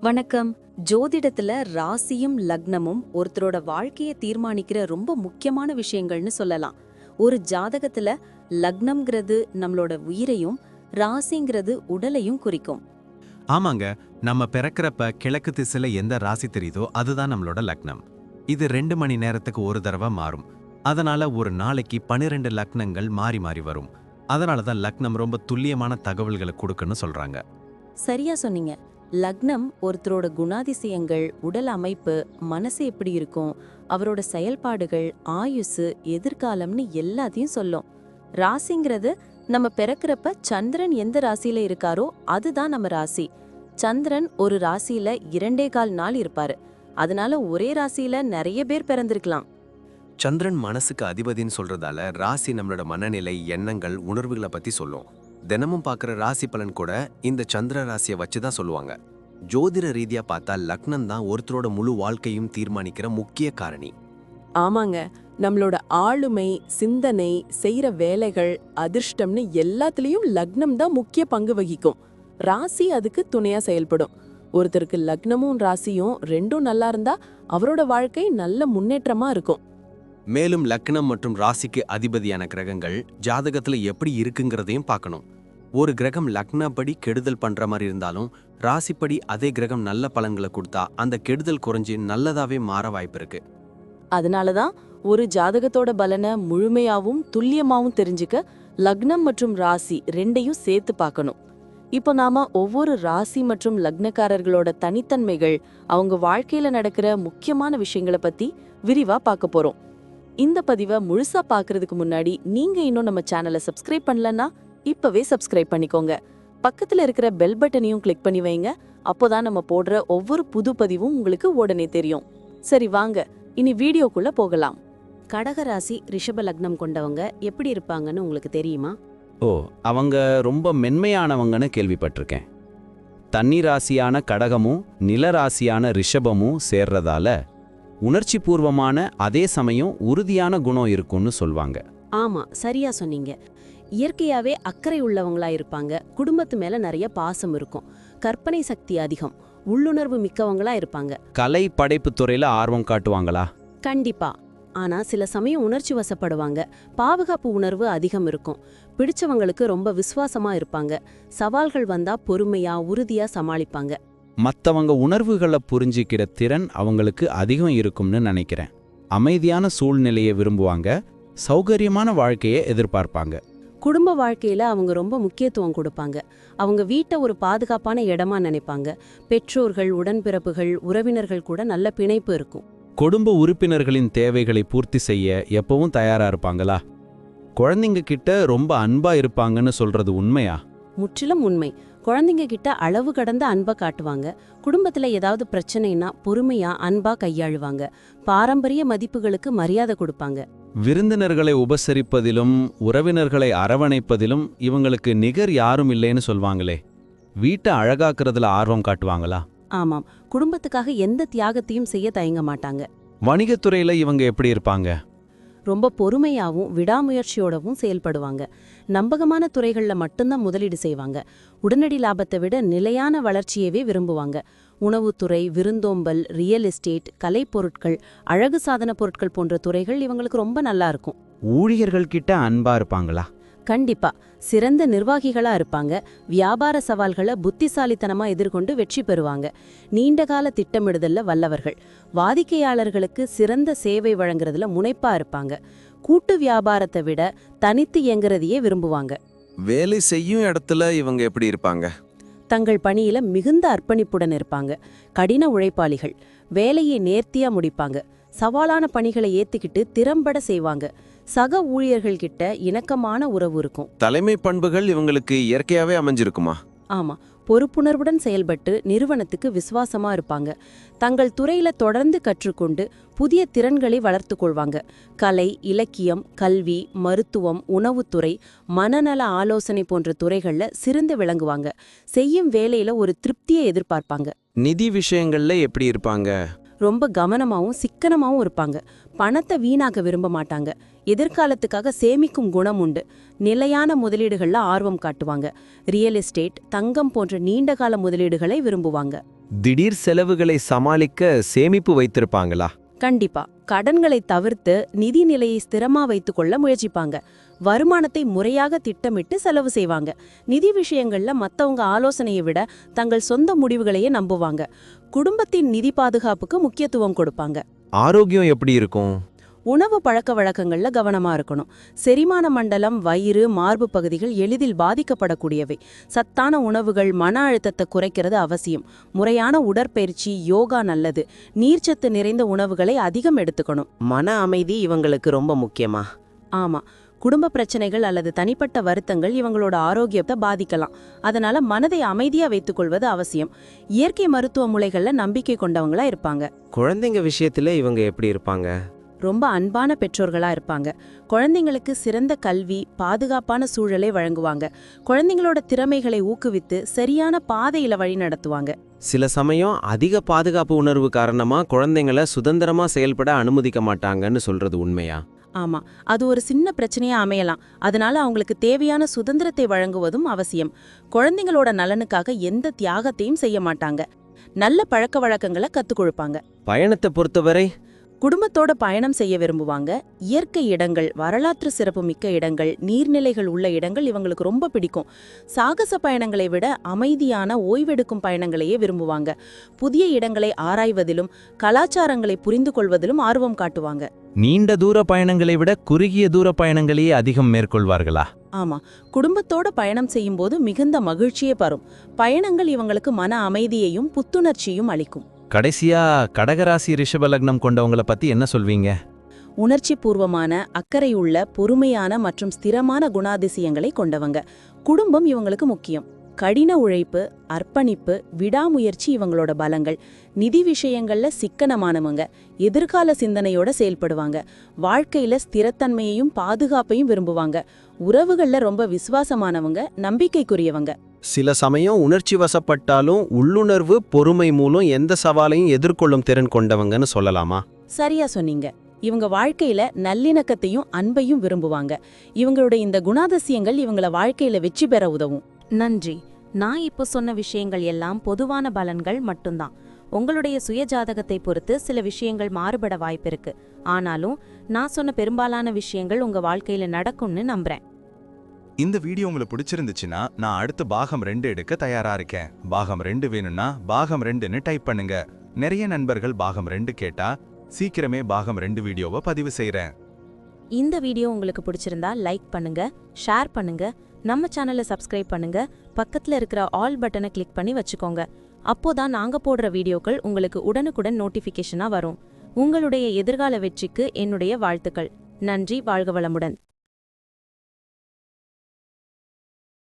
வணக்கம். ஜோதிடத்துல ராசியும் லக்னமும் ஒருத்தரோட வாழ்க்கையை தீர்மானிக்கிற ரொம்ப முக்கியமான விஷயங்கள்னு சொல்லலாம். ஒரு ஜாதகத்துல லக்னம்ங்கிறது நம்மளோட உயிரையும், ராசிங்கிறது உடலையும் குறிக்கும். ஆமாங்க. நம்ம பிறக்கிறப்ப கிழக்கு திசையில எந்த ராசி தெரியுதோ அதுதான் நம்மளோட லக்னம். இது 2 மணி நேரத்துக்கு ஒரு தடவை மாறும். அதனால ஒரு நாளைக்கு 12 லக்னங்கள் மாறி மாறி வரும். அதனால தான் லக்னம் ரொம்ப துல்லியமான தகவல்களை கொடுக்குன்னு சொல்றாங்க. சரியா சொன்னீங்க. லக்னம் ஒருத்தரோட குணாதிசயங்கள், உடல் அமைப்பு, மனசு எப்படி இருக்கும், அவரோட செயல்பாடுகள், ஆயுசு, எதிர்காலம்னு எல்லாத்தையும் சொல்லும். ராசிங்கிறது நம்ம பிறக்கிறப்ப சந்திரன் எந்த ராசியில இருக்காரோ அதுதான் நம்ம ராசி. சந்திரன் ஒரு ராசியில 2.25 நாள் இருப்பாரு. அதனால ஒரே ராசியில நிறைய பேர் பிறந்திருக்கலாம். சந்திரன் மனசுக்கு அதிபதின்னு சொல்றதால ராசி நம்மளோட மனநிலை, எண்ணங்கள், உணர்வுகளை பத்தி சொல்லும். தினமும் பார்க்குற ராசி பலன் கூட இந்த சந்திர ராசியை வச்சு தான் சொல்லுவாங்க. ஜோதிட ரீதியா பார்த்தா லக்னம் தான் ஒருத்தரோட முழு வாழ்க்கையும் தீர்மானிக்கிற முக்கிய காரணி. ஆமாங்க, நம்மளோட ஆளுமை, சிந்தனை, செய்யற வேலைகள், அதிர்ஷ்டம்னு எல்லாத்துலயும் லக்னம் தான் முக்கிய பங்கு வகிக்கும். ராசி அதுக்கு துணையா செயல்படும். ஒருத்தருக்கு லக்னமும் ராசியும் ரெண்டும் நல்லா இருந்தா அவரோட வாழ்க்கை நல்ல முன்னேற்றமா இருக்கும். மேலும் லக்னம் மற்றும் ராசிக்கு அதிபதியான கிரகங்கள் ஜாதகத்துல எப்படி இருக்குங்கிறதையும் பார்க்கணும். ஒரு கிரகம் லக்னப்படி கெடுதல் பண்ற மாதிரி இருந்தாலும் ராசிப்படி அதே கிரகம் நல்ல பலன்களை கொடுத்தா அந்த கெடுதல் குறைஞ்சி நல்லதாவே மாற வாய்ப்பு இருக்கு. அதனாலதான் ஒரு ஜாதகத்தோட பலனை முழுமையாவும் துல்லியமாவும் தெரிஞ்சுக்க லக்னம் மற்றும் ராசி ரெண்டையும் சேர்த்து பார்க்கணும். இப்போ நாம ஒவ்வொரு ராசி மற்றும் லக்னக்காரர்களோட தனித்தன்மைகள், அவங்க வாழ்க்கையில நடக்கிற முக்கியமான விஷயங்களை பத்தி விரிவா பார்க்க போறோம். இந்த பதிவை முழுசா பார்க்கறதுக்கு முன்னாடி நீங்க இன்னும் நம்ம சேனலை சப்ஸ்கிரைப் பண்ணலன்னா இப்பவே சப்ஸ்கிரைப் பண்ணிக்கோங்க. பக்கத்துல இருக்கிற பெல் பட்டனையும் கிளிக் பண்ணி வைங்க. அப்போதான் நம்ம போடுற ஒவ்வொரு புது பதிவும் உங்களுக்கு உடனே தெரியும். சரி வாங்க, இனி வீடியோக்குள்ள போகலாம். கடகராசி ரிஷப லக்னம் கொண்டவங்க எப்படி இருப்பாங்கன்னு உங்களுக்கு தெரியுமா? அவங்க ரொம்ப மென்மையானவங்கன்னு கேள்விப்பட்டிருக்கேன். தண்ணி ராசியான கடகமும் நில ராசியான ரிஷபமும் சேர்றதால உணர்ச்சி பூர்வமான அதே சமயம் உறுதியான குணம் இருக்கும்னு சொல்வாங்க. ஆமா, சரியா சொன்னீங்க. இயற்கையாவே அக்கறை உள்ளவங்களா இருப்பாங்க. குடும்பத்து மேல நிறைய பாசம் இருக்கும். கற்பனை சக்தி அதிகம். உள்ளுணர்வு மிக்கவங்களா இருப்பாங்க. கலை படைப்பு துறையில ஆர்வம் காட்டுவாங்களா? கண்டிப்பா. ஆனா சில சமயம் உணர்ச்சி வசப்படுவாங்க. பாதுகாப்பு உணர்வு அதிகம் இருக்கும். பிடிச்சவங்களுக்கு ரொம்ப விசுவாசமா இருப்பாங்க. சவால்கள் வந்தா பொறுமையா, உறுதியா சமாளிப்பாங்க. மற்றவங்க உணர்வுகளை புரிஞ்சிக்கிற திறன் அவங்களுக்கு அதிகம் இருக்கும்னு நினைக்கிறேன். அமைதியான சூழ்நிலையை விரும்புவாங்க. சௌகரியமான வாழ்க்கையை எதிர்பார்ப்பாங்க. குடும்ப வாழ்க்கையில அவங்க ரொம்ப முக்கியத்துவம் கொடுப்பாங்க. அவங்க வீட்டை ஒரு பாதுகாப்பான இடமா நினைப்பாங்க. பெற்றோர்கள், உடன்பிறப்புகள், உறவினர்கள் கூட நல்ல பிணைப்பு இருக்கும். குடும்ப உறுப்பினர்களின் தேவைகளை பூர்த்தி செய்ய எப்பவும் தயாரா இருப்பாங்களா? குழந்தைங்க கிட்ட ரொம்ப அன்பா இருப்பாங்கன்னு சொல்றது உண்மையா? முற்றிலும் உண்மை. குழந்தைங்க கிட்ட அளவு கடந்த அன்பை காட்டுவாங்க. குடும்பத்துல ஏதாவது பிரச்சனைனா பொறுமையா, அன்பா கையாளுவாங்க. பாரம்பரிய மதிப்புகளுக்கு மரியாதை கொடுப்பாங்க. விருந்தினர்களை உபசரிப்பதிலும் உறவினர்களை அரவணைப்பதிலும் இவங்களுக்கு நிகர் யாரும் இல்லைன்னு சொல்வாங்களே. வீட்டை அழகாக்குறதுல ஆர்வம் காட்டுவாங்களா? ஆமாம், குடும்பத்துக்காக எந்த தியாகத்தையும் செய்ய தயங்க மாட்டாங்க. வணிகத்துறையில இவங்க எப்படி இருப்பாங்க? ரொம்ப பொறுமையாவும் விடாமுயற்சியோடவும் செயல்படுவாங்க. நம்பகமான துறைகளில் மட்டும்தான் முதலீடு செய்வாங்க. உடனடி லாபத்தை விட நிலையான வளர்ச்சியவே விரும்புவாங்க. உணவுத்துறை, விருந்தோம்பல், ரியல் எஸ்டேட், கலைப்பொருட்கள், அழகு சாதன பொருட்கள் போன்ற துறைகள் இவங்களுக்கு ரொம்ப நல்லா இருக்கும். ஊழியர்கள் கிட்ட அன்பா இருப்பாங்களா? கண்டிப்பா. சிறந்த நிர்வாகிகளா இருப்பாங்க. வியாபார சவால்களை புத்திசாலித்தனமா எதிர்கொண்டு வெற்றி பெறுவாங்க. நீண்டகால திட்டமிடுதல்ல வல்லவர்கள். வாடிக்கையாளர்களுக்கு சிறந்த சேவை வழங்குறதுல முனைப்பா இருப்பாங்க. கூட்டு வியாபாரத்தை விட தனித்து இயங்குறதையே விரும்புவாங்க. வேலை செய்யும் இடத்துல இவங்க எப்படி இருப்பாங்க? தங்கள் பணியில மிகுந்த அர்ப்பணிப்புடன் இருப்பாங்க. கடின உழைப்பாளிகள். வேலையை நேர்த்தியா முடிப்பாங்க. சவாலான பணிகளை ஏத்துக்கிட்டு திறம்பட செய்வாங்க. சக ஊழியர்கள் கிட்ட இணக்கமான உறவு இருக்கும். தலைமை பண்புகள் இவங்களுக்கு இயற்கையாவே அமைஞ்சிருக்குமா? ஆமா, பொறுப்புணர்வுடன் செயல்பட்டு நிறுவனத்துக்கு விசுவாசமா இருப்பாங்க. தங்கள் துறையில தொடர்ந்து கற்றுக்கொண்டு புதிய திறன்களை வளர்த்து கொள்வாங்க. கலை, இலக்கியம், கல்வி, மருத்துவம், உணவுத்துறை, மனநல ஆலோசனை போன்ற துறைகள்ல சிறந்து விளங்குவாங்க. செய்யும் வேலையில ஒரு திருப்தியை எதிர்பார்ப்பாங்க. நிதி விஷயங்கள்ல எப்படி இருப்பாங்க? ரொம்ப கவனமாவும் சிக்கனமாவும் இருப்பாங்க. பணத்தை வீணாக்க விரும்ப மாட்டாங்க. எதிர்காலத்துக்காக சேமிக்கும் குணம் உண்டு. நிலையான முதலீடுகள்ல ஆர்வம் காட்டுவாங்க. ரியல் எஸ்டேட், தங்கம் போன்ற நீண்டகால முதலீடுகளை விரும்புவாங்க. திடீர் செலவுகளை சமாளிக்க சேமிப்பு வைத்திருப்பாங்களா? கண்டிப்பா கடன்களை தவிர்த்து நிதி நிலையை ஸ்திரமா வைத்துக்கொள்ள முயற்சிப்பாங்க. வருமானத்தை முறையாக திட்டமிட்டு செலவு செய்வாங்க. நிதி விஷயங்கள்ல மத்தவங்க ஆலோசனையை விட தங்கள் சொந்த முடிவுகளையே நம்புவாங்க. குடும்பத்தின் நிதி பாதுகாப்புக்கு முக்கியத்துவம் கொடுப்பாங்க. ஆரோக்கியம் எப்படி இருக்கும்? உணவு பழக்க வழக்கங்கள்ல கவனமா இருக்கணும். செரிமான மண்டலம், வயிறு, மார்பு பகுதிகள் எளிதில் பாதிக்கப்படக்கூடியவை. சத்தான உணவுகள், மன அழுத்தத்தை குறைக்கிறது அவசியம். முறையான உடற்பயிற்சி, யோகா நல்லது. நீர்ச்சத்து நிறைந்த உணவுகளை அதிகம் எடுத்துக்கணும். மன அமைதி இவங்களுக்கு ரொம்ப முக்கியமா? ஆமா, குடும்ப பிரச்சனைகள் அல்லது தனிப்பட்ட வருத்தங்கள் இவங்களோட ஆரோக்கியத்தை பாதிக்கலாம். அதனால மனதை அமைதியா வைத்துக்கொள்வது அவசியம். இயற்கை மருத்துவ முறைகள்ல நம்பிக்கை கொண்டவங்களா இருப்பாங்க. குழந்தைங்க விஷயத்துல இவங்க எப்படி இருப்பாங்க? ரொம்ப அன்பான பெற்றோர்களா இருப்பாங்க. குழந்தைங்களுக்கு சிறந்த கல்வி, பாதுகாப்பான சூழலை வழங்குவாங்க. குழந்தைங்களோட திறமைகளை ஊக்குவித்து சரியான பாதையில வழி நடத்துவாங்க. சில சமயம் அதிக பாதுகாப்பு உணர்வு காரணமா குழந்தைங்கள சுதந்திரமா செயல்பட அனுமதிக்க மாட்டாங்கன்னு சொல்றது உண்மையா? ஆமா, அது ஒரு சின்ன பிரச்சனையா அமையலாம். அதனால அவங்களுக்கு தேவையான சுதந்திரத்தை வழங்குவதும் அவசியம். குழந்தைங்களோட நலனுக்காக எந்த தியாகத்தையும் செய்ய மாட்டாங்க. நல்ல பழக்க வழக்கங்களை கத்துக் கொடுப்பாங்க. பயணத்தை பொறுத்தவரை குடும்பத்தோட பயணம் செய்ய விரும்புவாங்க. இயற்கை இடங்கள், வரலாற்று சிறப்புமிக்க இடங்கள், நீர்நிலைகள் உள்ள இடங்கள் இவங்களுக்கு ரொம்ப பிடிக்கும். சாகச பயணங்களை விட அமைதியான ஓய்வெடுக்கும் பயணங்களையே விரும்புவாங்க. புதிய இடங்களை ஆராய்வதிலும் கலாச்சாரங்களை புரிந்து கொள்வதிலும் ஆர்வம் காட்டுவாங்க. நீண்ட தூர பயணங்களை விட குறுகிய தூர பயணங்களையே அதிகம் மேற்கொள்வார்களா? ஆமா, குடும்பத்தோட பயணம் செய்யும்போது மிகுந்த மகிழ்ச்சியே பெறும். பயணங்கள் இவங்களுக்கு மன அமைதியையும் புத்துணர்ச்சியும் அளிக்கும். கடைசியா கடகராசி ரிஷப லக்னம் கொண்டவங்கள பத்தி என்ன சொல்வீங்க? உணர்ச்சி பூர்வமான, அக்கறையுள்ள, பொறுமையான மற்றும் ஸ்திரமான குணாதிசயங்களை கொண்டவங்க. குடும்பம் இவங்களுக்கு முக்கியம். கடின உழைப்பு, அர்ப்பணிப்பு, விடாமுயற்சி இவங்களோட பலங்கள். நிதி விஷயங்கள்ல சிக்கனமானவங்க. எதிர்கால சிந்தனையோட செயல்படுவாங்க. வாழ்க்கையில ஸ்திரத்தன்மையையும் பாதுகாப்பையும் விரும்புவாங்க. உறவுகள்ல ரொம்ப விசுவாசமானவங்க, நம்பிக்கைக்குரியவங்க. சில சமயம் உணர்ச்சி வசப்பட்டாலும் உள்ளுணர்வு, பொறுமை மூலம் எந்த சவாலையும் எதிர்கொள்ளும் திறன் கொண்டவங்கன்னு சொல்லலாமா? சரியா சொன்னீங்க. இவங்க வாழ்க்கையில நல்லிணக்கத்தையும் அன்பையும் விரும்புவாங்க. இவங்களோட இந்த குணாதிசயங்கள் இவங்கள வாழ்க்கையில வெற்றி பெற உதவும். நன்றி. நான் இப்போ சொன்ன விஷயங்கள் எல்லாம் பொதுவான பலன்கள் மட்டும்தான். உங்களுடைய சுய ஜாதகத்தை பொறுத்து சில விஷயங்கள் மாறுபட வாய்ப்பிருக்கு. ஆனாலும் நான் சொன்ன பெரும்பாலான விஷயங்கள் உங்க வாழ்க்கையில நடக்கும்னு நம்புறேன். இந்த வீடியோ உங்களுக்கு பிடிச்சிருந்துச்சுன்னா நான் அடுத்து பாகம் 2 எடுக்க தயாரா இருக்கேன். பாகம் 2 வேணும்னா பாகம் 2ன்னு டைப் பண்ணுங்க. நிறைய நண்பர்கள் பாகம் 2 கேட்டா சீக்கிரமே பாகம் 2 வீடியோவை பதிவு செய்றேன். இந்த வீடியோ உங்களுக்கு பிடிச்சிருந்தா லைக் பண்ணுங்க, ஷேர் பண்ணுங்க, நம்ம சேனலை சப்ஸ்கிரைப் பண்ணுங்க, பக்கத்துல இருக்கிற ஆல் பட்டனை கிளிக் பண்ணி வச்சுக்கோங்க. அப்போதான் நாங்க போடுற வீடியோக்கள் உங்களுக்கு உடனுக்குடன் நோட்டிஃபிகேஷனா வரும். உங்களுடைய எதிர்கால வெற்றிக்கு என்னுடைய வாழ்த்துக்கள். நன்றி. வாழ்க வளமுடன்.